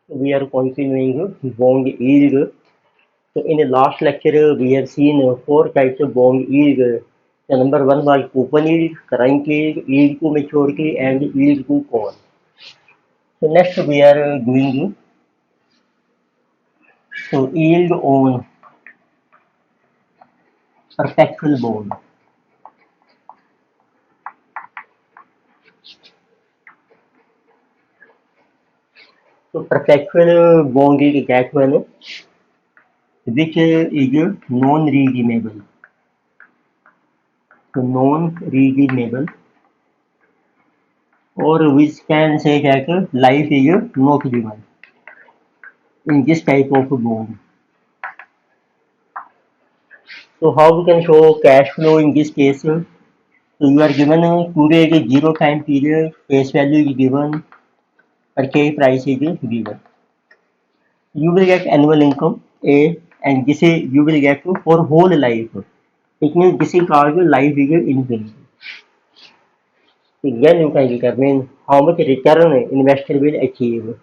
We are continuing bond yield. So in the last lecture, we have seen four types of bond yield. The number one was coupon yield, current yield, yield to maturity, and yield to call. So next we are doing yield on perpetual bond. So perpetual bond is that one which is non-redeemable. So non-redeemable, or which can say that life is not given in this type of bond. So how we can show cash flow in this case? So you are given today is zero time period, face value is given, purchase price is given. You will get annual income A, and this is you will get for whole life. It means this is called life is infinity. Then you can determine how much return investor will achieve.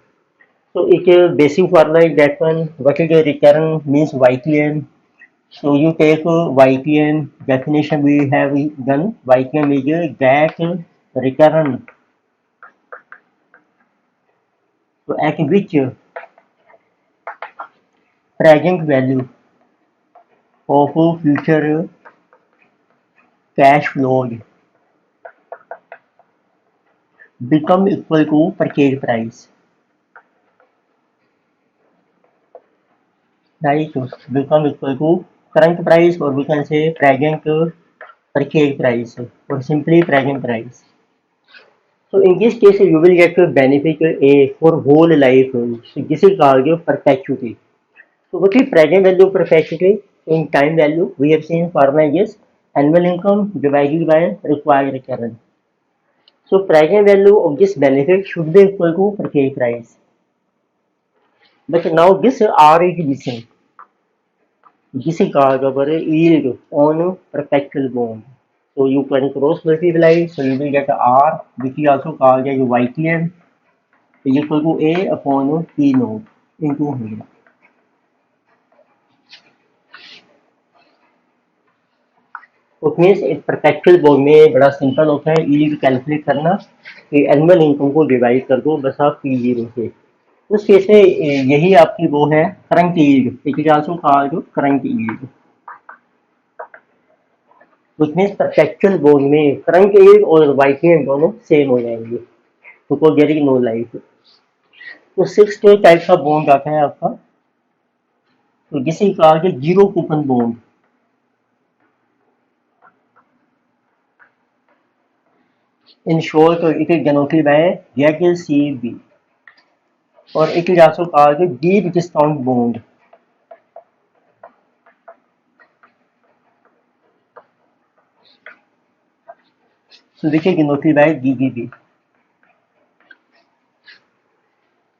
So it is basic formula is that one. What is the return means YTM. So you take YTM definition we have done. YTM is that return, so at which present value of future cash flows become equal to purchase price. Right? So become equal to current price, or we can say present purchase price, or simply present price. So in this case, you will get a benefit A for whole life. So this is called perpetuity. So what is present value of perpetuity? In time value, we have seen formula is annual income divided by required return. So present value of this benefit should be equal to purchase price. But now this R is missing. This is called our yield on perpetual bond. So you can cross multiply, so you will get R, which is also called as YTM, is equal to A upon P naught into 100. तो means एक perpetual bond में बड़ा simple होता है yield calculate करना कि annual income को divide कर दो बस आप पी जीरो से। उस केस में यही आपकी वो है current yield, it is also called current yield. which means perpetual bond में करंट यील्ड और वाइटनेस दोनों सेम हो जाएंगे, तो देयर इज नो लाइफ। तो सिक्स टाइप का बॉन्ड आता है आपका, तो जिसे कहा गया zero coupon bond. In short it is denoted by ZCB, और it is also called deep discount bond. So which is denoted by GGB,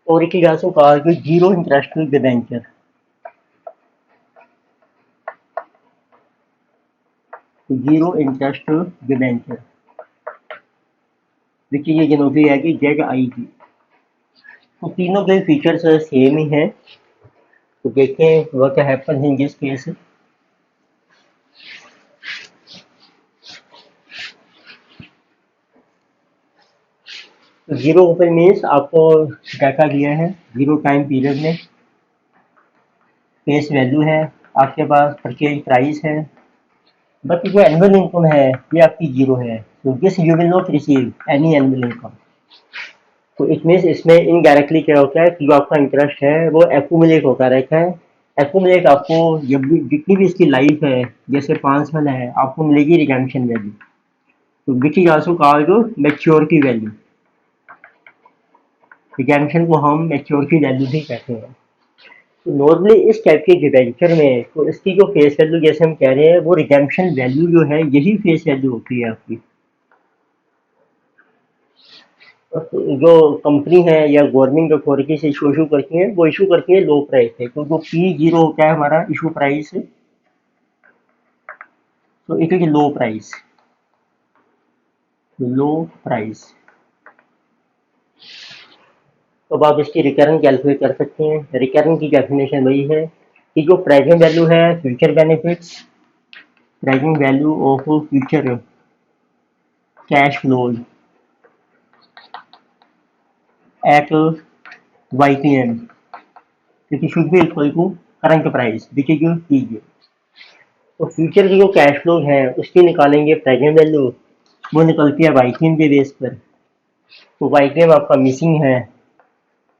or it is also called zero interest debenture। Zero interest debenture which ये denoted है कि ZIG। तो तीनों के features same ही हैं, तो देखें what happen in this case. Zero open means आपको डाटा दिया है जीरो टाइम पीरियड में, फेस वैल्यू है आपके पास, परचेज प्राइस है, बट जो एनुअल इनकम है ये आपकी जीरो है। तो this you will not receive any annual income. तो इट मीन्स इसमें इनडायरेक्टली क्या होता है कि जो आपका इंटरेस्ट है वो एक्यूमुलेट होता रहता है। एक्यूमुलेट आपको जब भी जितनी भी इसकी लाइफ है, जैसे 5 साल है, आपको मिलेगी रिडेम्पशन वैल्यू, तो which is also called maturity value. Redemption को हम मैच्योरिटी वैल्यू भी कहते हैं। तो नॉर्मली इस टाइप के डिबेंचर में तो इसकी जो फेस वैल्यू जैसे हम कह रहे हैं वो रिडेम्पशन वैल्यू जो है यही फेस वैल्यू होती है आपकी। जो कंपनी है या गवर्नमेंट अथॉरिटी से इशू करती है वो इशू करती है लो प्राइस पे, तो जो पी जीरो होता है हमारा इशू प्राइस, तो it is low price, low price. तो अब आप इसकी रिकरेंट कैलकुलेट कर सकते हैं। रिकरेंट की डेफिनेशन वही है कि जो प्रेजेंट वैल्यू है future benefits, present value of future cash flows at YPM which should be equal to current price which is PG। तो फ्यूचर की जो कैश फ्लो है उसकी निकालेंगे प्रेजेंट वैल्यू, वो निकलती है YPM के बेस पर। तो YPM आपका मिसिंग है,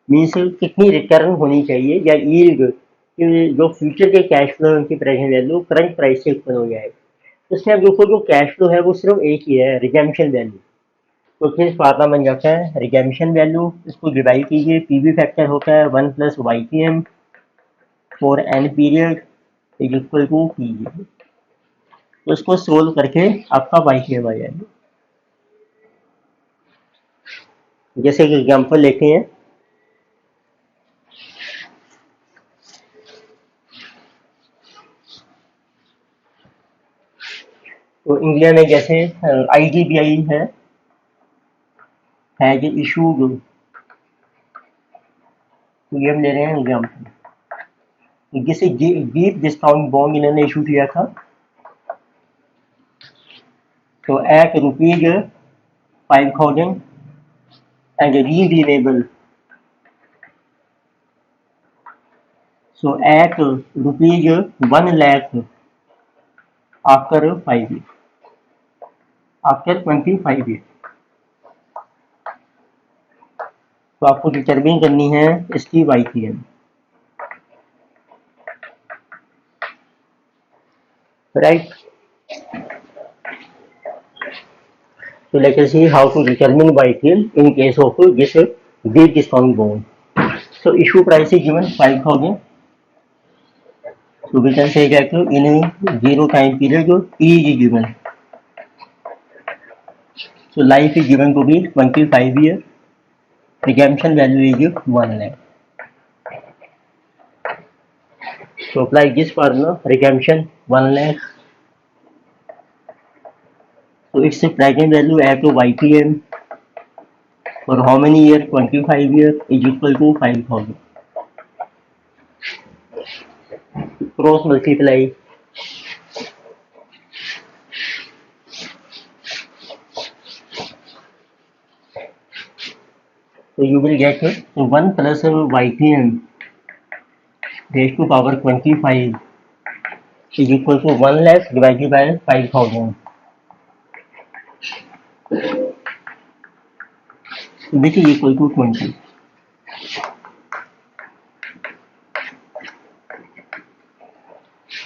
मीन्स कितनी रिटर्न होनी चाहिए या यील्ड कि जो फ्यूचर के कैश फ्लो की प्रेजेंट वैल्यू करंट प्राइस से इक्वल हो जाए। तो इसमें अब देखो जो कैश फ्लो है वो सिर्फ एक ही है, रिडेम्पशन वैल्यू। तो फिर फार्मूला बन जाता है रिडेम्पशन वैल्यू, इसको डिवाइड कीजिए, पीवी फैक्टर होता है 1 + YPM for n period is equal to PV. तो इसको सोल्व करके आपका YPM आ जाएगा। जैसे कि एग्जांपल लेते हैं, तो इंडिया में जैसे IDBI है जो इशूड, तो ये हम ले रहे हैं एग्जाम्पल, जैसे डीप डिस्काउंट बॉन्ड इन्होंने इशू किया था, तो at ₹5,000 and redeemable, so at ₹1 lakh after 5 years, after 25 years। तो आपको डिटरमिन करनी है इसकी YPM, right. So let us see how to determine YPM in case of this deep discount bond. So issue price is given 5,000. So we can say that in a 0 time period P is given. So life is given to be 25 years. Redemption value is 1 lakh. So apply this formula, redemption 1 lakh. So its present value at YPM for how many years? 25 years is equal to 5,000. Cross multiply. So you will get 1 plus YPM raised to power 25 is equal to 1 lakh divided by 5,000, which is equal to 20।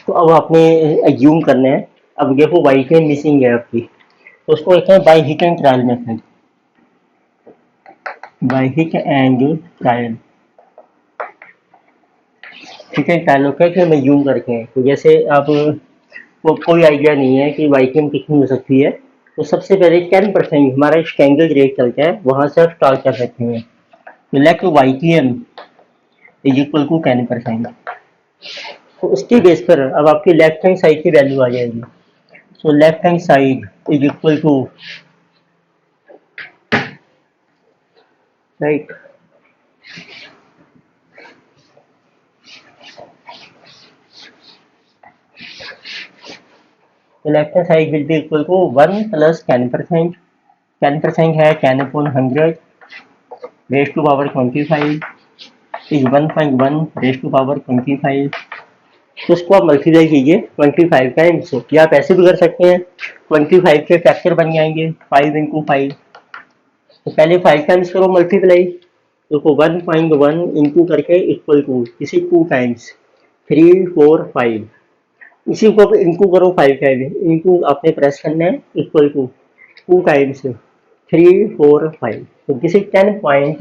तो अब आपने assume करना है, अब देखो YPM missing है आपकी, तो उसको कहते हैं by hit and trial method, by hit and trial. Hit and trial होता है कि हम एज्यूम करके हैं, तो जैसे आप को कोई आइडिया नहीं है कि YPM कितनी हो सकती है, तो सबसे पहले 10% हमारा स्टैंडर्ड रेट चलता है, वहां से आप स्टार्ट कर सकते हैं। तो let YPM is equal to 10%। तो उसके बेस पर अब आपकी लेफ्ट हैंड साइड की वैल्यू आ जाएगी। So left hand side is equal to, right, तो left hand side will be equal to 1 + 10%। 10% है 10/100 raise to power 25 is 1.1 raise to power 25। तो उसको आप मल्टीप्लाई कीजिए 25 टाइम्स, या आप ऐसे भी कर सकते हैं 25 के फैक्टर बन जाएंगे 5 × 5। तो पहले 5 टाइम्स करो मल्टीप्लाई, तो 1.1 इंटू करके इक्वल टू इसी 2 टाइम्स 3 4 5, इसी को इंटू करो 5 टाइम्स, इंटू आपने प्रेस करना है इक्वल टू 2 टाइम्स 3 4 5। तो दिस इज 10 पॉइंट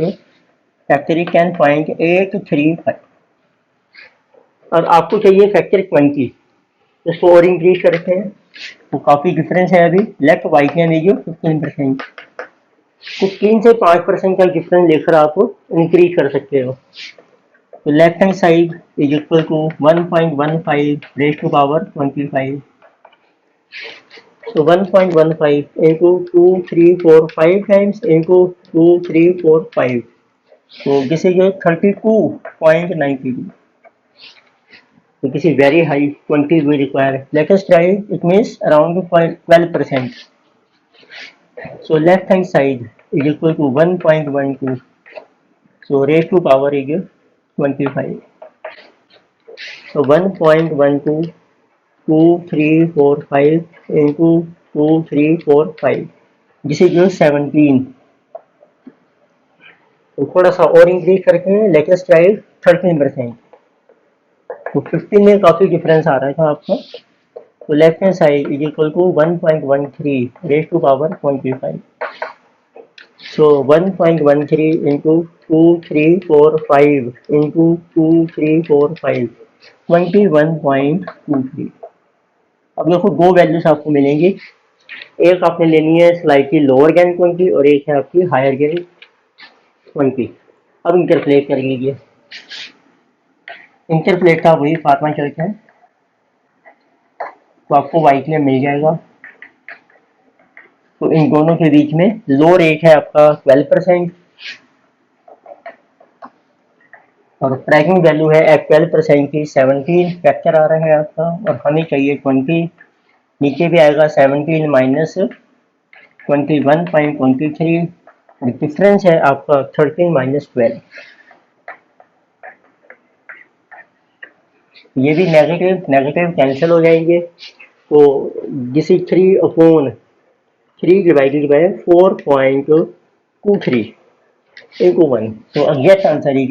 फैक्टर 10.835। और आपको चाहिए फैक्टर 20, इसको और इंक्रीज करते हैं, तो काफ़ी डिफरेंस है। अभी लेफ्ट YPM है जो 15%, 15 से 5% का डिफरेंस लेकर आप इंक्रीज कर सकते हो। तो left hand side is equal to 1.15 raise to power 25। So 1.15 into 2 3 4 5 times into 2 3 4 5, तो दिस इज 32.92. तो किसी very high quantity we require. Latest price it means around 12%. So left hand side is equal to 1.12. So raised to power is 25. So 1.122345 into 2345. This is 17. तो थोड़ा सा और increase करके latest price 13%. तो 15 में काफी डिफरेंस आ रहा था आपका. तो left hand side is equal to 1.13 raise to power 25. So 1.13 into 2345 into 2345 21.23. अब देखो दो वैल्यूज आपको मिलेंगी. एक आपने लेनी है स्लाइटली लोअर गेन क्वांटिटी और एक है आपकी हायर गेन क्वांटिटी. अब इंटरप्लेट कर लीजिए. इंटरप्लेट का वही फार्मा चलता है. तो आपको वाइट में मिल जाएगा. तो इन दोनों के बीच में लो रेट है आपका 12% और ट्रैकिंग वैल्यू है एट 12% की 17 फैक्टर आ रहा है आपका और हमें चाहिए 20. नीचे भी आएगा 17 माइनस 21.23. डिफरेंस है आपका 13 माइनस 12. ये भी नेगेटिव नेगेटिव कैंसिल हो जाएंगे. तो this is 3/3 divided by 4.23 into 1. So yes answer is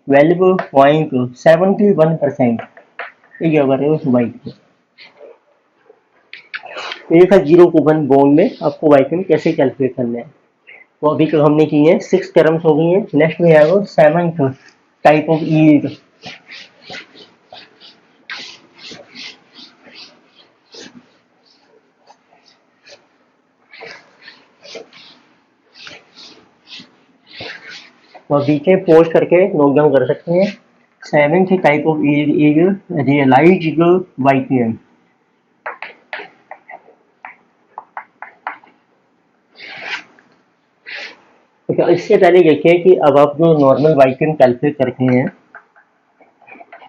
12.71% is our white. एक है 0 बॉन्ड में आपको वाइट में कैसे कैलकुलेट करना है. तो अभी तक हमने की है 6 टर्म्स हो गई है. नेक्स्ट में आएगा 7th टाइप ऑफ यील्ड. तो बीचे पोस्ट करके नोट डाउन कर सकते हैं. 7th type of yield is realized YTM. तो इससे पहले देखिए कि अब आप जो नॉर्मल वाइटियम कैलकुलेट करते हैं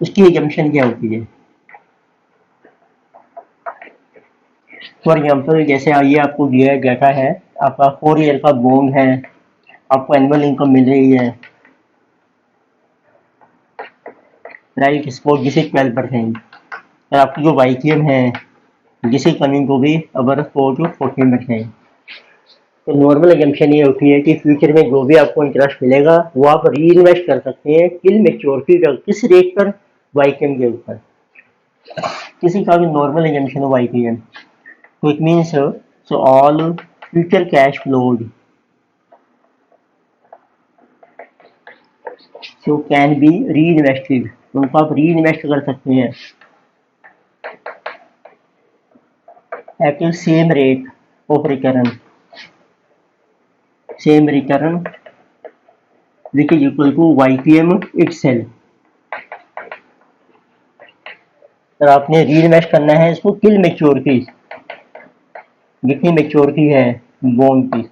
उसकी एजम्पशन क्या होती है. फॉर एग्जाम्पल जैसे ये आपको दिया डाटा है. आपका 4 ईयर का बॉन्ड है. आपको एनुअल इनकम मिल रही है राइट स्पोर्ट जिसे 12%. और आपकी जो वाइटियम है जिसे कमिंग को भी अबर 4 to 14%. तो नॉर्मल एजम्पशन ये होती है कि फ्यूचर में जो भी आपको इंटरेस्ट मिलेगा वो आप री इन्वेस्ट कर सकते हैं टिल मैच्योरिटी तक. किस रेट पर? वाइटियम के ऊपर. किसी का भी नॉर्मल एजम्पशन हो वाइटियम. तो it means so all future cash flowed so can be reinvested. उनको आप री इन्वेस्ट कर सकते हैं at the same rate of return which is equal to YPM itself. और आपने री इन्वेस्ट करना है इसको टिल मैच्योरिटी. जितनी मैच्योरिटी है बॉन्ड की.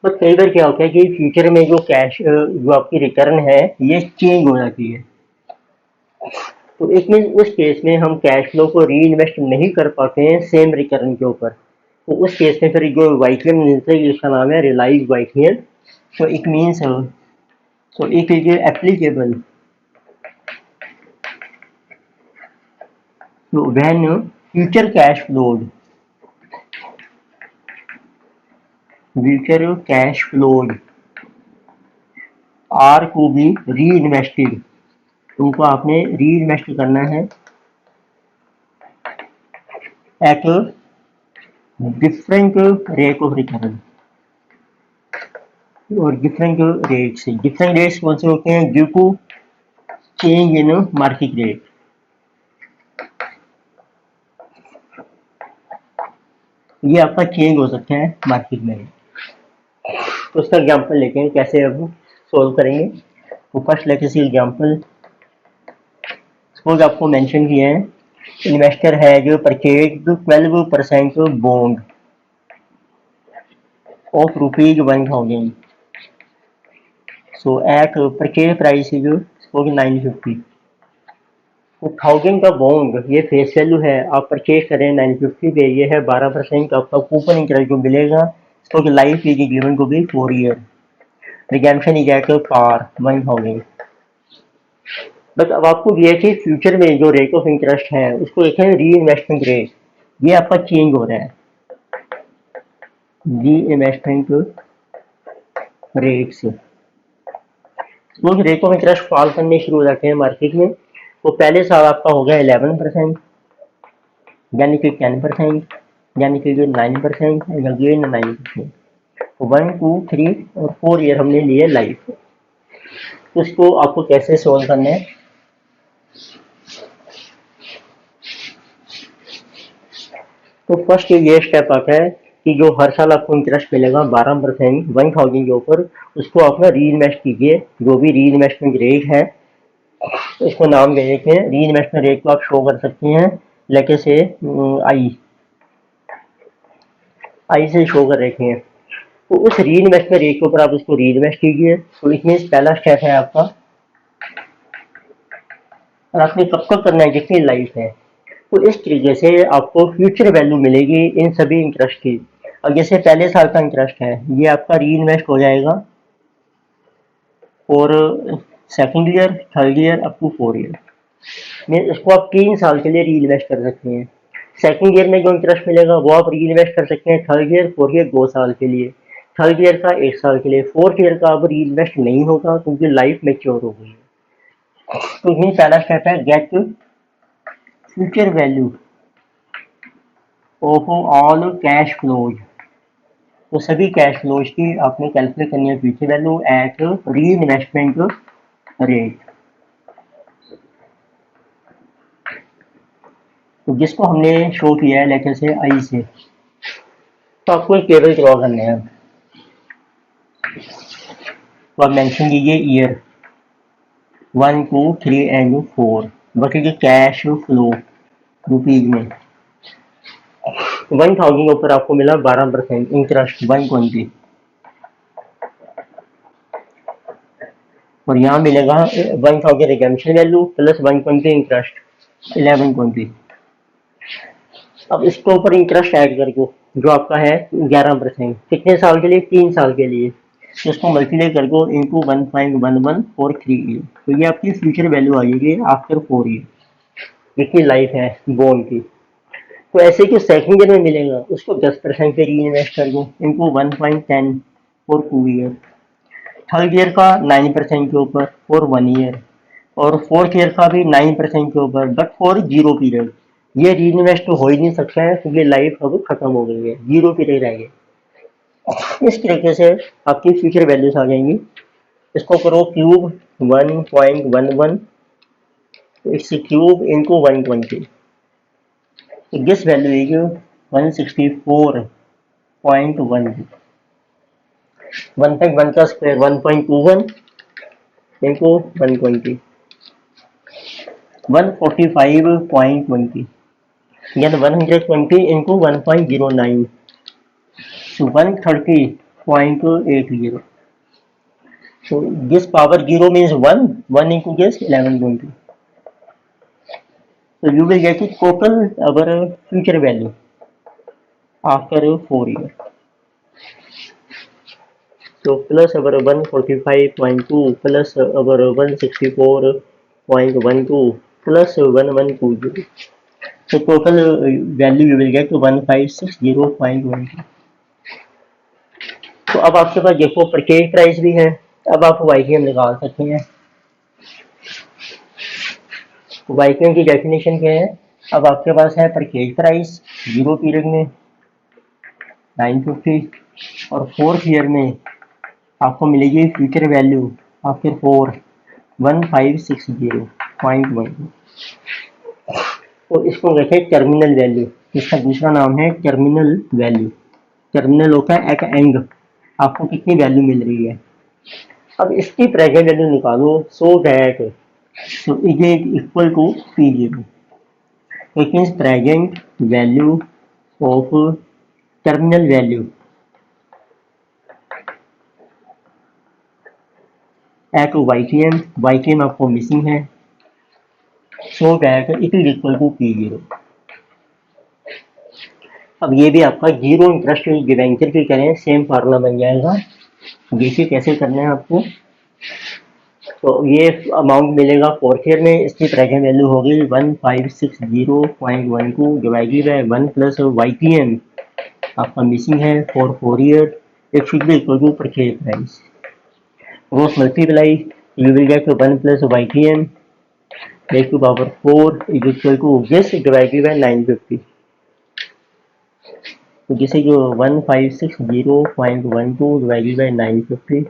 बट कई बार क्या होता है कि फ्यूचर में जो कैश जो आपकी रिटर्न है ये चेंज हो जाती है. तो इसमें उस केस में हम कैश फ्लो को री इन्वेस्ट नहीं कर पाते हैं सेम रिटर्न के ऊपर. तो उस केस में फिर जो वाइटियम मिलता है इसका नाम है realize YTM. So it means so it is applicable when future cash flowed are को भी री इन्वेस्टेड. उनको आपने री इन्वेस्ट करना है at different rate of return. और डिफरेंट रेट्स कौन से होते हैं? Due to change in market rate. ये आपका चेंज हो सकता है मार्केट में. तो उसका एग्जांपल लेते हैं कैसे अब सोल्व करेंगे. तो फर्स्ट लेते हैं एग्जांपल. सपोज आपको मेंशन किया है इन्वेस्टर है जो purchase 12% bond of ₹1000. So at purchase price is suppose 950. तो 1000 का बॉन्ड ये फेस वैल्यू है, आप परचेज करें 950 पे, ये है 12% आपका कूपन इंटरेस्ट जो मिलेगा। तो life is given to be 4 year, redemption is at par 1000। But अब आपको ये है कि फ्यूचर में जो रेट ऑफ इंटरेस्ट है उसको देखें, री इन्वेस्टमेंट रेट ये आपका चेंज हो रहा है। री इन्वेस्टमेंट रेट से तो रेट ऑफ इंटरेस्ट फॉल करने शुरू हो जाते हैं मार्केट में। तो पहले साल आपका हो गया 11%, यानी कि 10%, यानी कि 9%, अगेन 9%। 1, 2, 3 और 4 ईयर हमने लिए लाइफ। तो इसको आपको कैसे सोल्व करना है, तो फर्स्ट ये स्टेप आता है कि जो हर साल आपको इंटरेस्ट मिलेगा 12% 1000 के ऊपर, उसको आप ना री इन्वेस्ट कीजिए। जो भी री इन्वेस्टमेंट रेट है इसको नाम दे देते हैं। री इन्वेस्टमेंट रेट को आप शो कर सकते हैं लेके से आई से शो कर रखे हैं। तो उस री इन्वेस्टमेंट रेट के ऊपर आप उसको री इन्वेस्ट कीजिए। तो इसमें पहला स्टेप है आपका, और आपने कब कब करना है, जितनी लाइफ है। तो इस तरीके से आपको फ्यूचर वैल्यू मिलेगी इन सभी इंटरेस्ट की। अब जैसे पहले साल का इंटरेस्ट है ये आपका री इन्वेस्ट हो जाएगा और second year, third year up to 4 year में इसको आप 3 साल के लिए री इन्वेस्ट कर सकते हैं। सेकेंड ईयर में जो इंटरेस्ट मिलेगा वो आप री इन्वेस्ट कर सकते हैं थर्ड ईयर, फोर्थ ईयर 2 साल के लिए, थर्ड ईयर का 1 साल के लिए, फोर्थ ईयर का अब री इन्वेस्ट नहीं होगा क्योंकि लाइफ मेच्योर हो गई है। तो यही पहला स्टेप है, get future value of all cash flows. तो सभी कैश फ्लोज की आपने कैलकुलेट करनी है future value at reinvestment rate. तो जिसको हमने शो किया है लेटर से आई से, तो आपको एक टेबल ड्रॉ करने हैं। तो आप मेंशन कीजिए ईयर 1, 2, 3 एंड 4, बाकी जो कैश फ्लो रुपीज में 1000 के ऊपर आपको मिला 12% इंटरेस्ट 120, और यहाँ मिलेगा 1000 रिडेम्पशन वैल्यू प्लस 120 इंटरेस्ट 1120। अब इसके ऊपर इंटरेस्ट ऐड करके जो आपका है 11%, कितने साल के लिए, 3 साल के लिए, इसको मल्टीप्लाई करके इंटू 1.11 फॉर 3 ईयर। तो ये आपकी फ्यूचर वैल्यू आएगी आफ्टर 4 ईयर, जितनी लाइफ है बॉन्ड की। तो ऐसे कि सेकेंड ईयर में मिलेगा उसको 10% पे री इन्वेस्ट कर दो into 1.10 for 2 year, third year का 9% के ऊपर फॉर 1 ईयर, और फोर्थ ईयर का भी 9% के ऊपर बट फॉर 0 पीरियड। ये री इन्वेस्ट हो ही नहीं सकता है क्योंकि लाइफ अब खत्म हो गई है, 0 पीरियड रह गए। इस तरीके से आपकी फ्यूचर वैल्यूज आ जाएंगी। इसको करो cube 1.11, it's cube into 120, this value is 164.1, 1.1 का स्क्वायर 1.21 इंटू 120, 145.20, यानी 120 into 1.09, so 130.80. So this power 0 means 1 into this 1120. So you will get it total our future value after 4 years. So plus our 145.2 plus our 164.12 plus 1120. So total value you will get 1560.12. तो अब आपके पास देखो purchase price भी है, अब आप वाईकेएम निकाल सकते हैं। वाईकेएम की डेफिनेशन क्या है, अब आपके पास है परचेज प्राइस 0 पीरियड में 950, और फोर्थ ईयर में आपको मिलेगी फ्यूचर वैल्यू आफ्टर 4 1560.1। तो इसको कहते हैं टर्मिनल वैल्यू, इसका दूसरा नाम है टर्मिनल वैल्यू। टर्मिनल होता है एट एंड, आपको कितनी वैल्यू मिल रही है। अब इसकी प्रेजेंट वैल्यू निकालो, so that so is it equal to P0, it means present value of terminal value at Y T M आपको मिसिंग है, so that it is equal to P0। अब ये भी आपका जीरो इंटरेस्ट डिवेंचर की करें same formula बन जाएगा। देखिए कैसे करना है आपको। तो ये अमाउंट मिलेगा फोर्थ ईयर में, इसकी प्रेजेंट वैल्यू होगी 1560.12 divided by 1 plus Y T M आपका मिसिंग है for 4 year, it should be equal to purchase price. Gross multiply, you will get 1 plus YTM raised to power 4 is equal to this divided by 950। तो जिसे जो 1560.12 divided by 950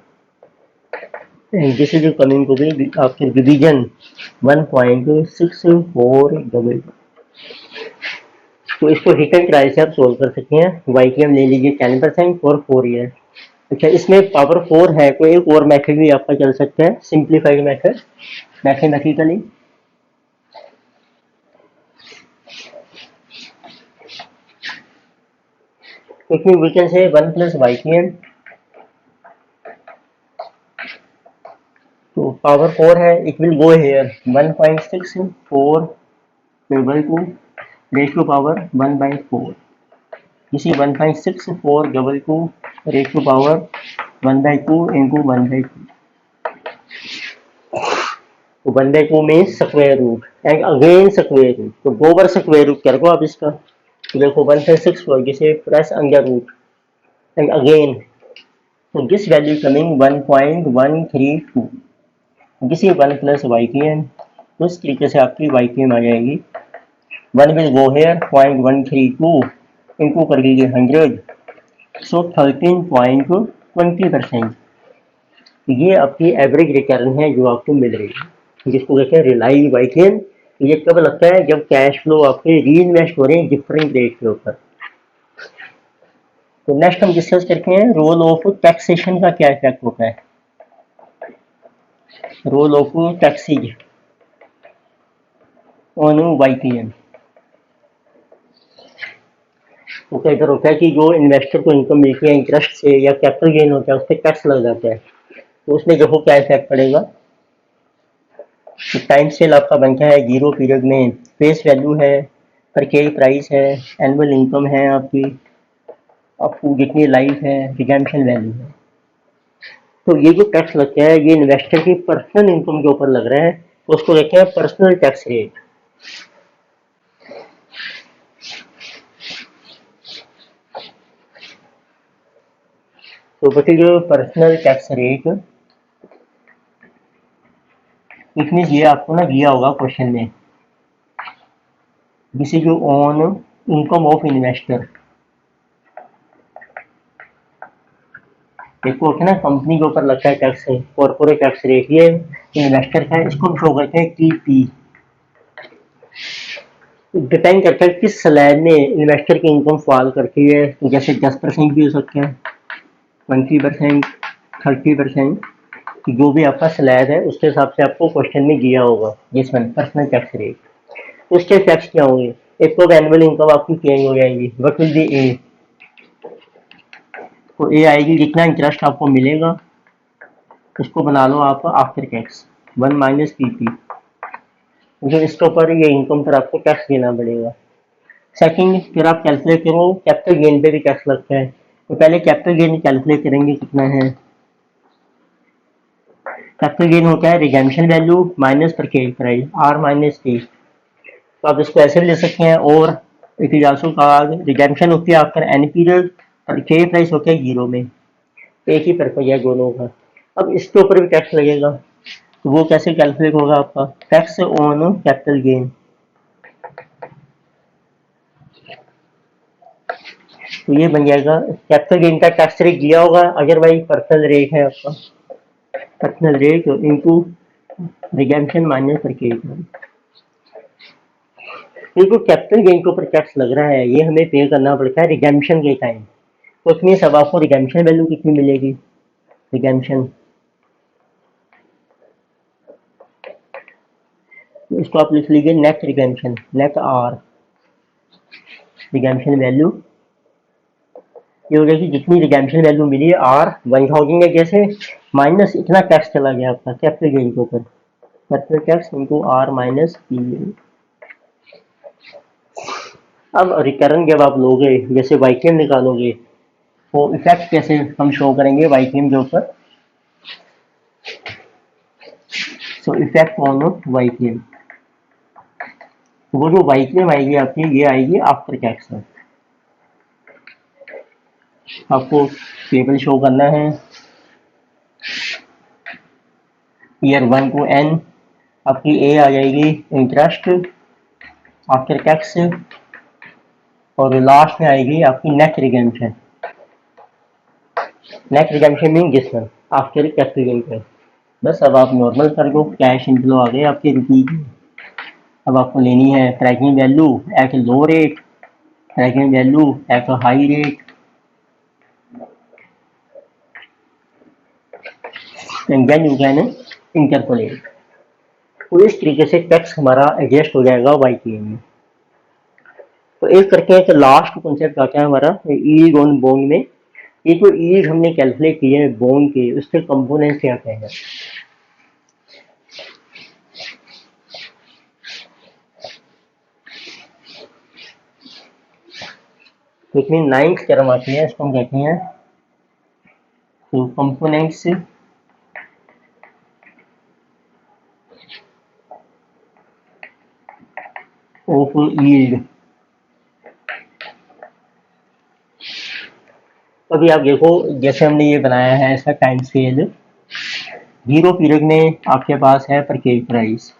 जिसे जो coming को भी आपके डिवीजन 1.6422। तो इसको रिटर्न प्राइस से आप सोल्व कर सकते हैं। YTM ले लीजिए 10% फॉर 4 ईयर। अच्छा, इसमें पावर 4 है, कोई एक और मेथड भी आपका चल सकता है, सिंप्लीफाइड मेथड मैथमेटिकली। क्योंकि we can say 1 plus Y T M, तो पावर 4 है, it will go here 1.64 double to raise to power 1/4, इसी 1.64 double to raise to power 1/2 into 1/2। तो 1/2 means square root and again square root, तो 2 bar square root कर दो आप इसका। तो देखो 1.64 जिसे plus under root and again, तो this value coming 1.132, this is 1 plus Y T M. तो इस तरीके से आपकी वाई टी एम आ जाएगी। 1 विल गो हेयर 0.132 इनटू कर लीजिए 100, सो 13.20%। ये आपकी एवरेज रिटर्न है जो आपको मिल रही है, जिसको कहते हैं रिलाइज वाई टी एम। ये कब लगता है, जब कैश फ्लो आपके री इन्वेस्ट हो रहे हैं डिफरेंट रेट के ऊपर। तो नेक्स्ट हम डिस्कस करते हैं रोल ऑफ टैक्सेशन का क्या इफेक्ट होता है। Role of taxes on Y T M. तो क्या इधर होता है कि जो इन्वेस्टर को इनकम मिलती है इंटरेस्ट से या कैपिटल गेन होता है उस पर टैक्स लग जाता है। तो उसमें देखो क्या इफेक्ट पड़ेगा। तो टाइम सेल आपका बनता है 0 पीरियड में, फेस वैल्यू है, परचेज प्राइस है, एनुअल इनकम है आपकी, आपको जितनी लाइफ है, रिडेम्पशन वैल्यू है। तो ये जो टैक्स लगता है ये इन्वेस्टर की पर्सनल इनकम के ऊपर लग रहा है, तो उसको कहते हैं पर्सनल टैक्स रेट। तो particular personal tax rate, it means ये आपको ना दिया होगा क्वेश्चन में, this is on income of investor. देखो ना कंपनी के ऊपर लगता है टैक्स है, कॉर्पोरेट टैक्स रेट, ये इन्वेस्टर का है, इसको शो करते हैं टीपी। डिपेंड करता है किस स्लैब में इन्वेस्टर की इनकम फॉल करती है, तो जैसे 10% भी हो सकते हैं, 20%, 30%, जो भी आपका स्लैब है उसके हिसाब से आपको क्वेश्चन में दिया होगा जिसमें पर्सनल टैक्स रेट। उसके टैक्स क्या होंगे, एक तो एनुअल इनकम आपकी चेंज हो जाएगी, व्हाट विल बी ए। तो ए आएगी जितना इंटरेस्ट आपको मिलेगा, इसको बना लो आप आफ्टर टैक्स 1 माइनस पीपी, जो इसके ऊपर ये इनकम पर आपको टैक्स देना पड़ेगा। सेकंड, फिर आप कैलकुलेट करो कैपिटल गेन पे भी टैक्स लगता है, तो पहले कैपिटल गेन कैलकुलेट करेंगे कितना है। कैपिटल गेन होता है redemption value minus purchase price, R minus T. तो आप इसको ऐसे भी ले सकते हैं, और it is also called redemption होती है after any period, purchase price होता है 0 में। एक ही पर्पज है दोनों का। अब इसके ऊपर भी टैक्स लगेगा, तो वो कैसे कैलकुलेट होगा आपका, टैक्स ऑन कैपिटल गेन। तो ये बन जाएगा कैपिटल गेन का टैक्स रेट दिया होगा, अगर भाई पर्सनल रेट है आपका, personal rate into redemption minus purchase. ये जो कैपिटल गेन के ऊपर टैक्स लग रहा है ये हमें पे करना पड़ता है रिडेम्पशन के टाइम। तो उसमें सब आपको रिडेम्पशन वैल्यू कितनी मिलेगी, रिडेम्पशन, इसको आप लिख लीजिए net redemption, net R redemption value. ये हो जाएगी जितनी रिडेम्पशन वैल्यू मिली है आर 1000 है, जैसे माइनस इतना टैक्स चला गया आपका कैपिटल गेन के ऊपर, capital tax into R minus P. अब रिकरन जब आप लोगे, जैसे वाईकेम निकालोगे, तो इफेक्ट कैसे हम शो करेंगे वाईकेम के ऊपर। सो इफेक्ट ऑन वाईकेम, वो जो वाईकेम आएगी आपकी, ये आएगी आफ्टर टैक्स। आपको टेबल शो करना है ईयर 1 टू एन। आपकी ए आ जाएगी इंटरेस्ट आफ्टर टैक्स, और लास्ट में आएगी आपकी net redemption. Net redemption mean this one after capital gain पे। बस अब आप नॉर्मल कर दो, कैश इनफ्लो आ गए आपके रुपये की। अब आपको लेनी है tracking value at low rate, tracking value at high rate, and then you can interpolate. तो इस तरीके से टैक्स हमारा एडजस्ट हो जाएगा वाईकेएम में। तो एक करके एक लास्ट कॉन्सेप्ट आता है हमारा ईल्ड ऑन बॉन्ड में। ये जो ईल्ड हमने कैलकुलेट किए हैं बॉन्ड के, उसके कंपोनेंट्स क्या क्या हैं। तो इसमें 9th टर्म आती है, इसको हम कहते हैं तो कंपोनेंट्स ऑफ ईल्ड। अभी आप देखो, जैसे हमने ये बनाया है इसका टाइम स्केल, 0 पीरियड में आपके पास है परचेज प्राइस,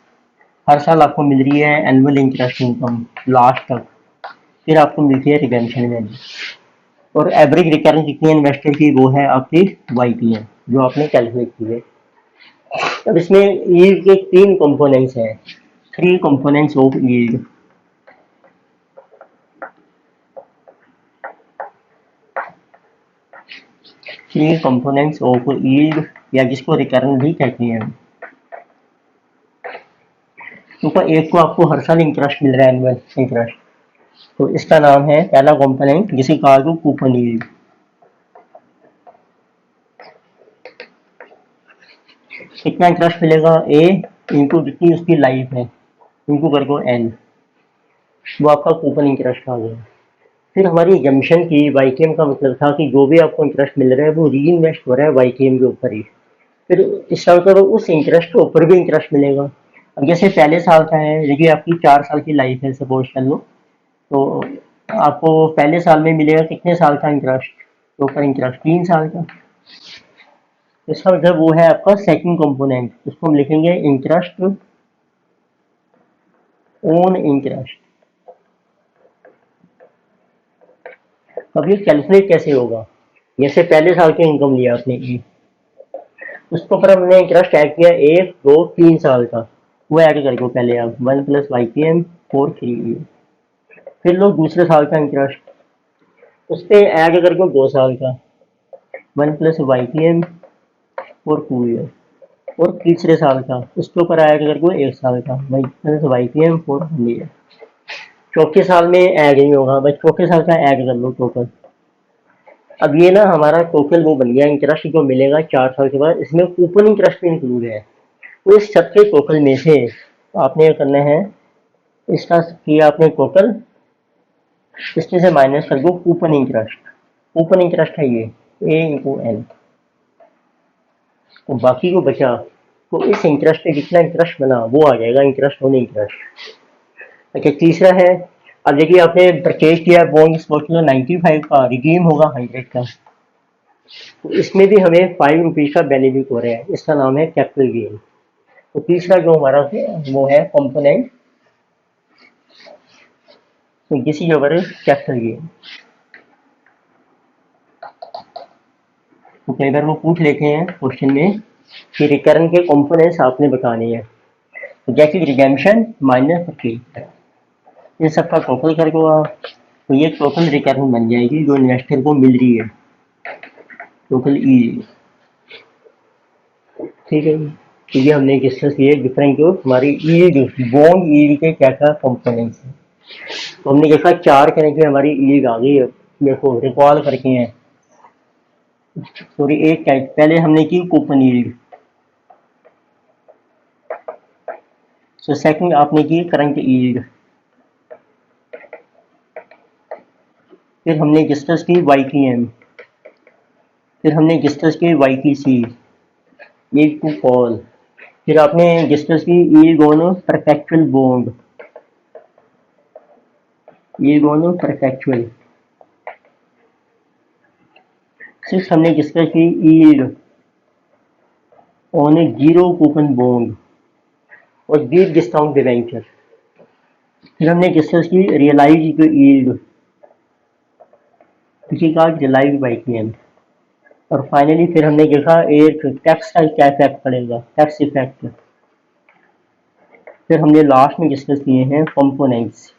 हर साल आपको मिल रही है एनुअल इंटरेस्ट इनकम लास्ट तक, फिर आपको मिलती है रिडेम्पशन वैल्यू, और एवरेज रिटर्न कितनी है इन्वेस्टर की, वो है आपकी वाईपीएम जो आपने कैलकुलेट की है। अब इसमें यील्ड के 3 कंपोनेंट्स हैं, 3 components of yield. Three components of yield, या जिसको रिटर्न भी कहते हैं। तो एक को आपको हर साल इंटरेस्ट मिल रहा है एनुअल इंटरेस्ट, तो इसका नाम है पहला कंपोनेंट जिसे कहा जाए कूपन यील्ड। कितना इंटरेस्ट मिलेगा, ए इंटू जितनी उसकी लाइफ है इंटू कर को एन, वो आपका कूपन इंटरेस्ट आ गया। फिर हमारी जम्शन की वाईकेएम का मतलब था कि जो भी आपको इंटरेस्ट मिल रहा है वो री इन्वेस्ट हो रहा है वाईकेएम के ऊपर ही, फिर इस साल का उस इंटरेस्ट के ऊपर भी इंटरेस्ट मिलेगा। अब जैसे पहले साल का है, देखिए आपकी 4 साल की लाइफ है सपोज कर लो, तो आपको पहले साल में मिलेगा कितने साल का इंटरेस्ट, तो ऊपर इंटरेस्ट 3 साल का। इसका मतलब वो है आपका सेकंड कंपोनेंट, इसको हम लिखेंगे इंटरेस्ट ऑन इंटरेस्ट। अब ये कैलकुलेट कैसे होगा, जैसे पहले साल की इनकम लिया आपने ई, उसके ऊपर हमने इंटरेस्ट ऐड किया 1 2 3 साल का, वो ऐड कर दो पहले आप 1 प्लस वाईपीएम फॉर 3 ईयर। फिर लो दूसरे साल का इंटरेस्ट, उस पर ऐड कर दो 2 साल का 1 प्लस वाईपीएम फॉर 2 ईयर। और तीसरे साल का उसके ऊपर ऐड कर दो 1 साल का 1 प्लस वाईपीएम फॉर 1 ईयर। चौथे साल में ऐड नहीं होगा, बस चौथे साल का ऐड कर लो टोटल। अब ये ना हमारा टोटल वो बन गया इंटरेस्ट जो मिलेगा 4 साल के बाद, इसमें कूपन इंटरेस्ट भी इंक्लूड है। तो इस सबके टोटल में से आपने ये करना है, इसका किया आपने टोटल, इसमें से माइनस कर दो कूपन इंटरेस्ट। कूपन इंटरेस्ट है ये ए इंटू एन, तो बाकी को बचा, तो इस इंटरेस्ट पे जितना इंटरेस्ट बना वो आ जाएगा इंटरेस्ट ऑन इंटरेस्ट। अच्छा तीसरा है, अब देखिए आपने परचेज किया बॉन्ड स्पोर्टलो 95 का, रिडीम होगा 100 का, तो इसमें भी हमें 5 रुपीज़ का बेनिफिट हो रहा है, इसका नाम है कैपिटल गेन। तो तीसरा जो हमारा है वो है कंपोनेंट, तो this is our capital gain. तो कई बार वो पूछ लेते हैं क्वेश्चन में कि रिटर्न के कंपोनेंट्स आपने बताने हैं, तो जैसे रिडेम्पशन माइनस परचेज, इन सब का टोटल कर दो आप, तो ये टोटल रिटर्न बन जाएगी जो इन्वेस्टर को मिल रही है, टोटल ई। ठीक है, तो ये हमने डिस्कस किए डिफरेंट जो हमारी ईल्ड बॉन्ड ईल्ड के क्या क्या कंपोनेंट्स हैं। तो हमने देखा 4 तरह की हमारी ईल्ड आ गई है, देखो रिकॉल करके हैं, सॉरी एक टाइप, पहले हमने की कूपन यील्ड, सो सेकंड आपने की करंट यील्ड, फिर हमने डिस्कस की YTM, फिर हमने डिस्कस की YTC, यील्ड टू कॉल, फिर आपने डिस्कस की yield on perpetual bond, yield on perpetual, six हमने डिस्कस की yield on A zero coupon bond और डीप डिस्काउंट डिवेंचर, फिर हमने डिस्कस की रियलाइज यील्ड, किसी का रियलाइज YTM, और फाइनली फिर हमने देखा एक टैक्स का क्या इफेक्ट पड़ेगा, टैक्स इफेक्ट, फिर हमने लास्ट में डिस्कस किए हैं कंपोनेंट्स।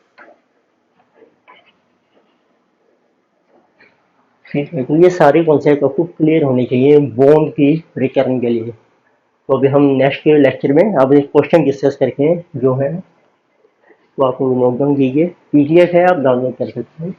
ठीक है, तो ये सारे कॉन्सेप्ट आपको क्लियर होने चाहिए बॉन्ड की रिटर्न के लिए। तो अभी हम नेक्स्ट लेक्चर में अब एक क्वेश्चन डिस्कस करके जो है वो आपको नोट डाउन कीजिए, PDF है आप डाउनलोड कर सकते हैं।